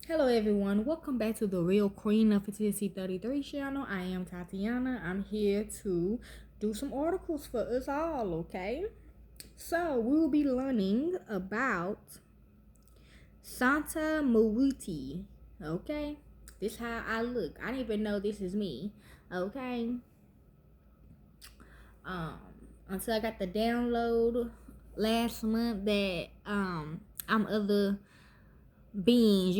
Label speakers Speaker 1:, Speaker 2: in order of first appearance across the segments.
Speaker 1: Hello everyone, welcome back to the real Queen Nefertiti 33 channel. I am Tatiana. I'm here to do some articles for us all, okay? So we will be learning about Santa Muerte, okay? This is how I look. I didn't even know this is me, okay? Um, until I got the download last month that I'm other beings,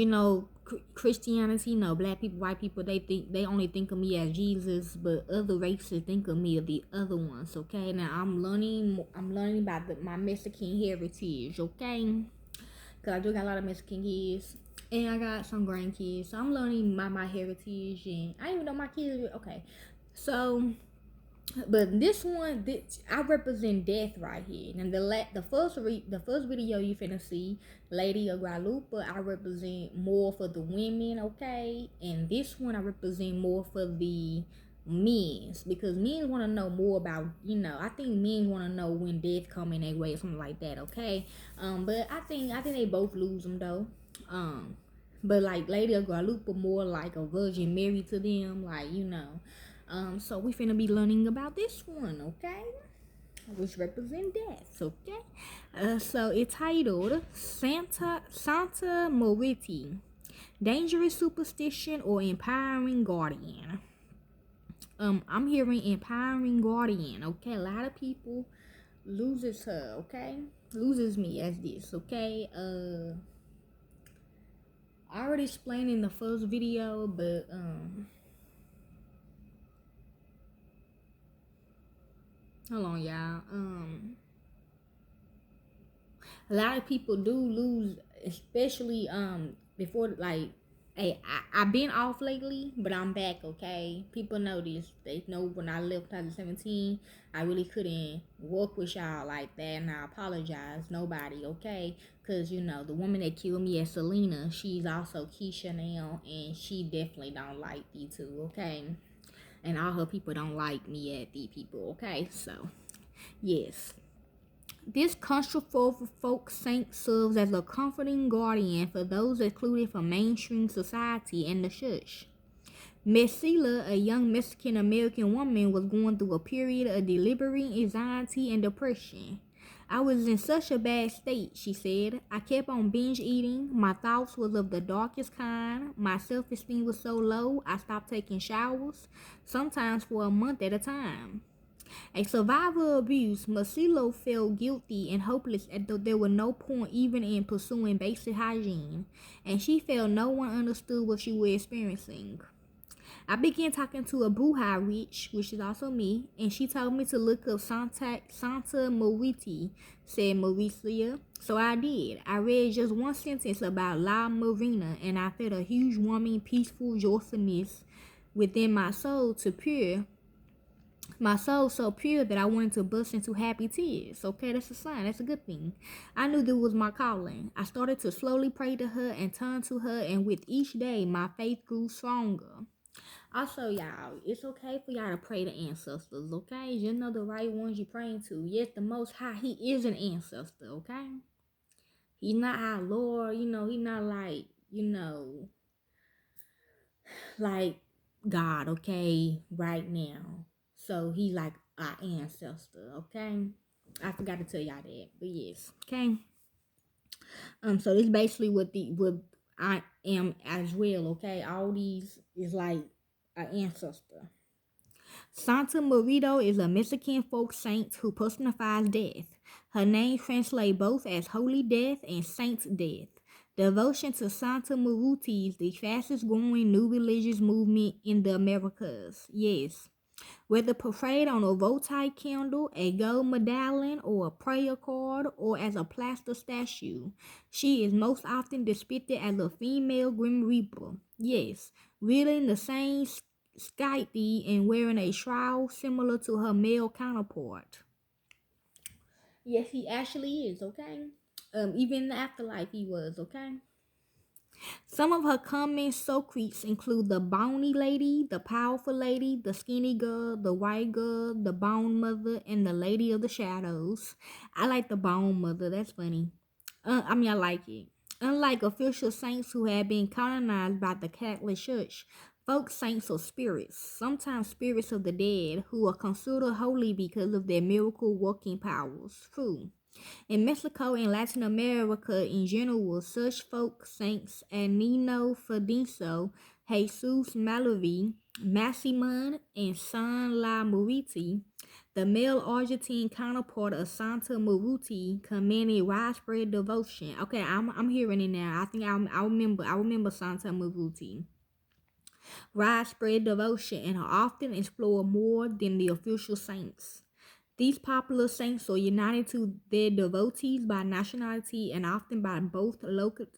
Speaker 1: Christianity, black people, white people, they only think of me as Jesus, but other races think of me of the other ones. Okay, now I'm learning about my Mexican heritage. Okay, because I do got a lot of Mexican kids, and I got some grandkids, so I'm learning my heritage, and I didn't even know my kids. Okay, so but this one, I represent death right here. And the first video you finna see, Lady of Guadalupe, I represent more for the women, okay? And this one I represent more for the men's, because men want to know more about, I think men want to know when death come in their way or something like that, okay? But I think they both lose them though. But like Lady of Guadalupe more like a Virgin Mary to them, so we finna be learning about this one, okay? Which represent death, okay? So it's titled Santa Moriti, Dangerous Superstition or Empowering Guardian. I'm hearing empowering guardian, okay? A lot of people loses her, okay? Loses me as this, okay? I already explained in the first video, but hold on, y'all. A lot of people do lose, especially before, like, hey, I've been off lately, but I'm back, okay? People know this. They know when I left 2017, I really couldn't work with y'all like that, and I apologize. Nobody, okay? Because, the woman that killed me at Selena, she's also Keisha now, and she definitely don't like the two, okay? And all her people don't like me at the people, okay? So, yes. This controversial folk saint serves as a comforting guardian for those excluded from mainstream society and the church. Miss Sheila, a young Mexican American woman, was going through a period of deliberate anxiety and depression. I was in such a bad state, she said. I kept on binge eating. My thoughts was of the darkest kind. My self-esteem was so low, I stopped taking showers, sometimes for a month at a time. A survivor of abuse, Marcelo felt guilty and hopeless as though there was no point even in pursuing basic hygiene, and she felt no one understood what she was experiencing. I began talking to a Bruja witch, which is also me, and she told me to look up Santa Moriti, said Mauricia. So I did. I read just one sentence about La Marina, and I felt a huge warming, peaceful joyousness within my soul so pure that I wanted to burst into happy tears. Okay, that's a sign. That's a good thing. I knew this was my calling. I started to slowly pray to her and turn to her, and with each day, my faith grew stronger. Also, y'all, it's okay for y'all to pray to ancestors, okay? You know the right ones you're praying to. Yes, the Most High, He is an ancestor, okay? He's not our Lord, He's not like God, okay, right now. So he like our ancestor, okay? I forgot to tell y'all that, but yes, okay. So this basically what I am as well, okay? All these is like an ancestor. Santa Marito is a Mexican folk saint who personifies death. Her name translates both as Holy Death and Saint's Death. Devotion to Santa Maruti is the fastest growing new religious movement in the Americas. Yes. Whether portrayed on a voltaic candle, a gold medallion, or a prayer card, or as a plaster statue, she is most often depicted as a female Grim Reaper. Yes, wielding the same scythe and wearing a shroud similar to her male counterpart. Yes, he actually is, okay? Even in the afterlife he was, okay? Some of her common secrets include the bony lady, the powerful lady, the skinny girl, the white girl, the bone mother, and the lady of the shadows. I like the bone mother. That's funny. I like it. Unlike official saints who have been canonized by the Catholic Church, folk saints are spirits, sometimes spirits of the dead, who are considered holy because of their miracle working powers. True. In Mexico and Latin America in general, such folk saints as Nino Fediso, Jesus Malavi, Masimon, and San La Muerte, the male Argentine counterpart of Santa Muerte, commanded widespread devotion. Okay, I'm hearing it now. I think I remember Santa Muerte. Widespread devotion and are often explored more than the official saints. These popular saints are united to their devotees by nationality and often by both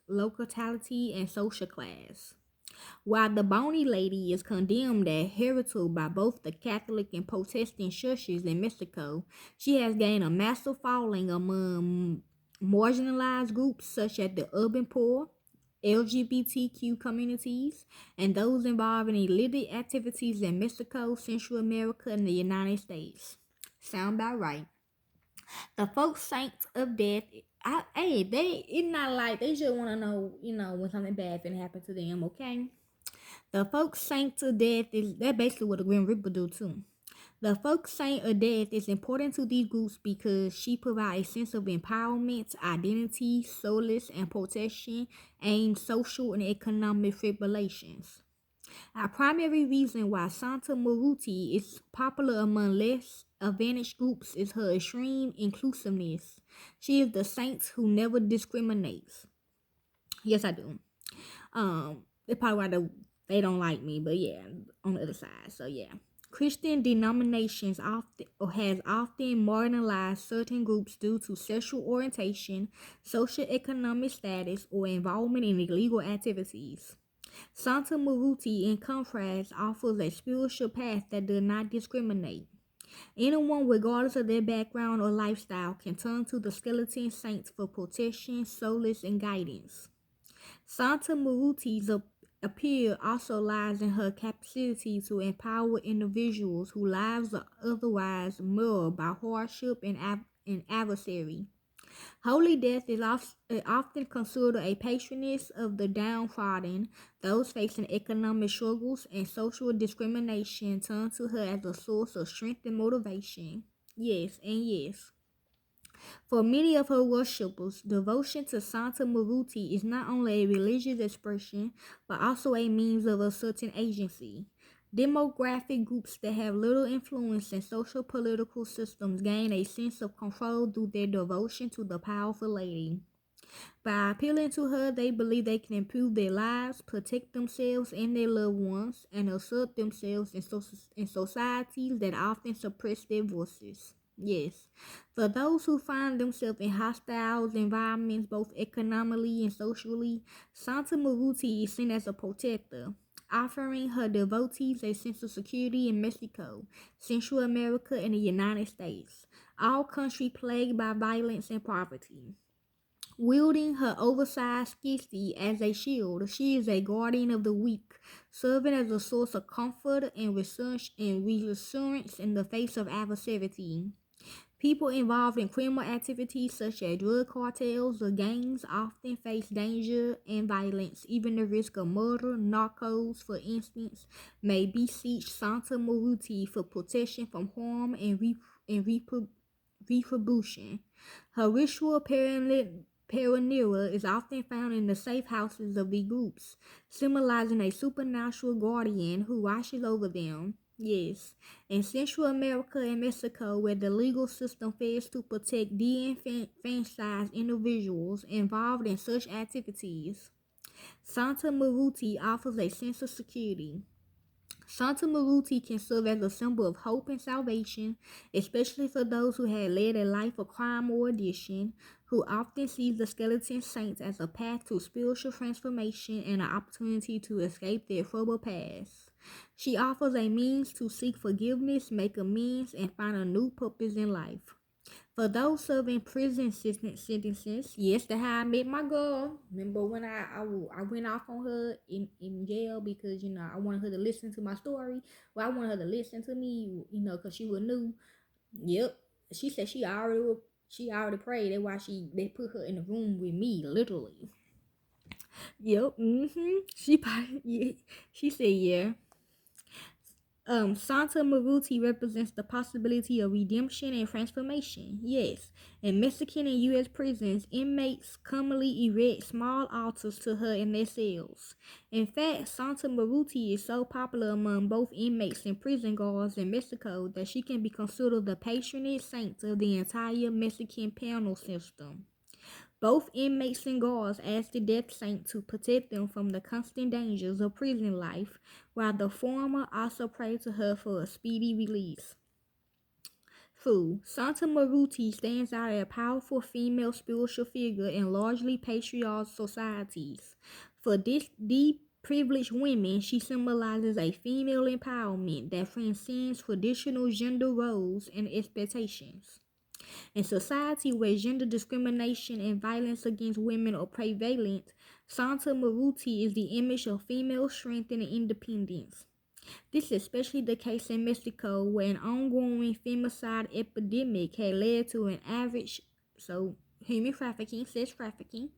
Speaker 1: locality and social class. While the Bony Lady is condemned as heretic by both the Catholic and Protestant churches in Mexico, she has gained a massive following among marginalized groups such as the urban poor, LGBTQ communities, and those involved in illicit activities in Mexico, Central America, and the United States. Sound about right. The folk saints of death, it's not like they just want to know, when something bad can happen to them, okay? The folk saint of death is that basically what the Grim Reaper do too. The folk saint of death is important to these groups because she provides a sense of empowerment, identity, solace, and protection in social and economic tribulations. A primary reason why Santa Muruti is popular among less advantaged groups is her extreme inclusiveness. She is the saint who never discriminates. Yes, I do. That's probably why they don't like me, but yeah, on the other side. So yeah. Christian denominations has often marginalized certain groups due to sexual orientation, social economic status, or involvement in illegal activities. Santa Muruti, in contrast, offers a spiritual path that does not discriminate. Anyone, regardless of their background or lifestyle, can turn to the skeleton saints for protection, solace, and guidance. Santa Maruti's appeal also lies in her capacity to empower individuals whose lives are otherwise marred by hardship and adversary. Holy Death is often considered a patroness of the downtrodden. Those facing economic struggles and social discrimination turn to her as a source of strength and motivation. Yes, and yes. For many of her worshippers, devotion to Santa Maruti is not only a religious expression, but also a means of asserting agency. Demographic groups that have little influence in social political systems gain a sense of control through their devotion to the powerful lady. By appealing to her, they believe they can improve their lives, protect themselves and their loved ones, and assert themselves in societies that often suppress their voices. Yes, for those who find themselves in hostile environments, both economically and socially, Santa Maruti is seen as a protector, offering her devotees a sense of security in Mexico, Central America, and the United States, all countries plagued by violence and poverty. Wielding her oversized kistee as a shield, she is a guardian of the weak, serving as a source of comfort and reassurance in the face of adversity. People involved in criminal activities such as drug cartels or gangs often face danger and violence. Even the risk of murder, narcos, for instance, may beseech Santa Maruti for protection from harm and retribution. Her ritual paranoia is often found in the safe houses of the groups, symbolizing a supernatural guardian who watches over them. Yes, in Central America and Mexico, where the legal system fails to protect de-enfranchised individuals involved in such activities, Santa Maruti offers a sense of security. Santa Maruti can serve as a symbol of hope and salvation, especially for those who had led a life of crime or addiction, who often see the skeleton saints as a path to spiritual transformation and an opportunity to escape their troubled past. She offers a means to seek forgiveness, make amends, and find a new purpose in life. For those serving prison sentences, yes, that's how I met my girl. Remember when I went off on her in jail because, I wanted her to listen to my story. Well, I wanted her to listen to me, because she was new. Yep. She said she already prayed. That's why they put her in the room with me, literally. Yep. Yeah, she said yeah. Santa Maruti represents the possibility of redemption and transformation. Yes, in Mexican and U.S. prisons, inmates commonly erect small altars to her in their cells. In fact, Santa Maruti is so popular among both inmates and prison guards in Mexico that she can be considered the patronage saint of the entire Mexican penal system. Both inmates and guards ask the death saint to protect them from the constant dangers of prison life, while the former also pray to her for a speedy release. Food. Santa Maruti stands out as a powerful female spiritual figure in largely patriarchal societies. For this deep privileged women, she symbolizes a female empowerment that transcends traditional gender roles and expectations. In society where gender discrimination and violence against women are prevalent, Santa Maruti is the image of female strength and independence. This is especially the case in Mexico, where an ongoing femicide epidemic had led to an human trafficking, sex trafficking,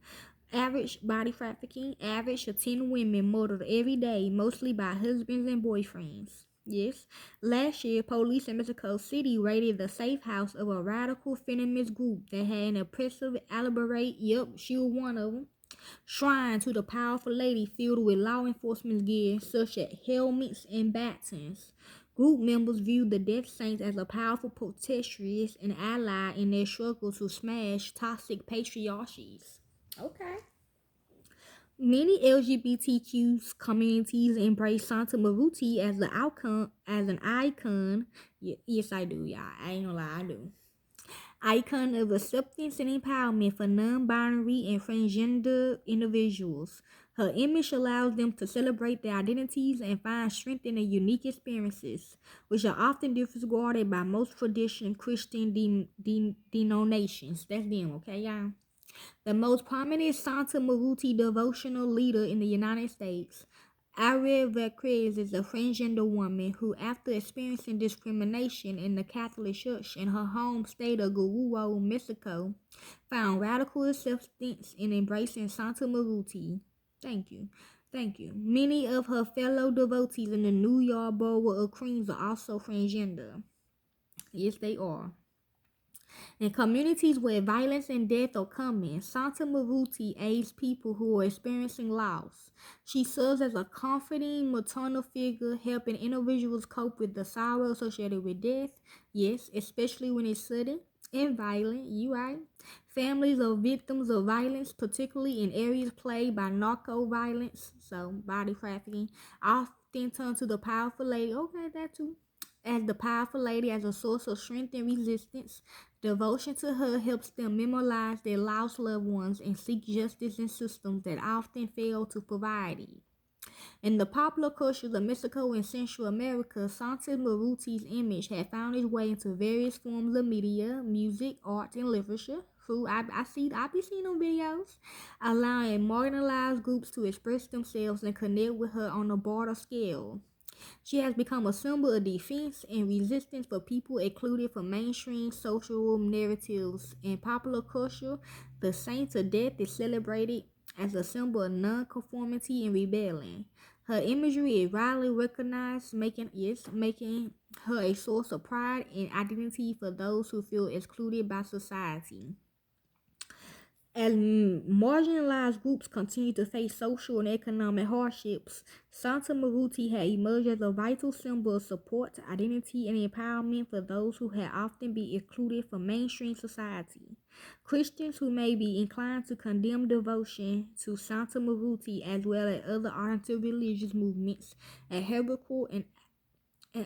Speaker 1: average body trafficking, average of 10 women murdered every day, mostly by husbands and boyfriends. Yes, last year, police in Mexico City raided the safe house of a radical feminist group that had an oppressive, elaborate, yep, she was one of them, shrine to the powerful lady filled with law enforcement gear such as helmets and batons. Group members viewed the Death Saints as a powerful protectress and ally in their struggle to smash toxic patriarchies. Okay. Many LGBTQ communities embrace Santa Maruti as an icon. Yes, I do, y'all. I ain't gonna lie, I do. Icon of acceptance and empowerment for non-binary and transgender individuals. Her image allows them to celebrate their identities and find strength in their unique experiences, which are often disregarded by most traditional Christian denominations. That's them, okay, y'all? The most prominent Santa Maruti devotional leader in the United States, Ariel Vacrez, is a transgender woman who, after experiencing discrimination in the Catholic Church in her home state of Guerrero, Mexico, found radical acceptance in embracing Santa Maruti. Thank you. Thank you. Many of her fellow devotees in the New York borough of Queens are also transgender. Yes, they are. In communities where violence and death are common, Santa Maruti aids people who are experiencing loss. She serves as a comforting maternal figure, helping individuals cope with the sorrow associated with death. Yes, especially when it's sudden and violent. You right? Families of victims of violence, particularly in areas plagued by narco violence, so body trafficking, often turn to the powerful lady. Okay, that too. As the powerful lady as a source of strength and resistance. Devotion to her helps them memorialize their lost loved ones and seek justice in systems that often fail to provide it. In the popular cultures of Mexico and Central America, Santa Maruti's image had found its way into various forms of media, music, art, and literature. Food, I be seeing them videos, allowing marginalized groups to express themselves and connect with her on a broader scale. She has become a symbol of defense and resistance for people excluded from mainstream social narratives. In popular culture, the saint of death is celebrated as a symbol of nonconformity and rebellion. Her imagery is widely recognized, making her a source of pride and identity for those who feel excluded by society. As marginalized groups continue to face social and economic hardships, Santa Maruti had emerged as a vital symbol of support, identity, and empowerment for those who had often been excluded from mainstream society. Christians who may be inclined to condemn devotion to Santa Maruti as well as other alternative religious movements as heretical and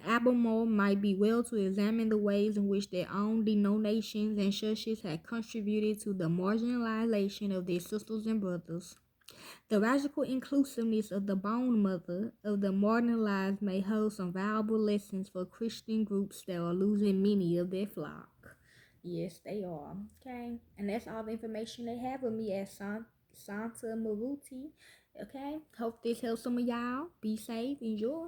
Speaker 1: Albemarle might be well to examine the ways in which their own denominations and churches had contributed to the marginalization of their sisters and brothers. The radical inclusiveness of the bone mother of the marginalized may hold some valuable lessons for Christian groups that are losing many of their flock. Yes, they are. Okay, and that's all the information they have of me at Santa Maruti. Okay, hope this helps some of y'all. Be safe, enjoy.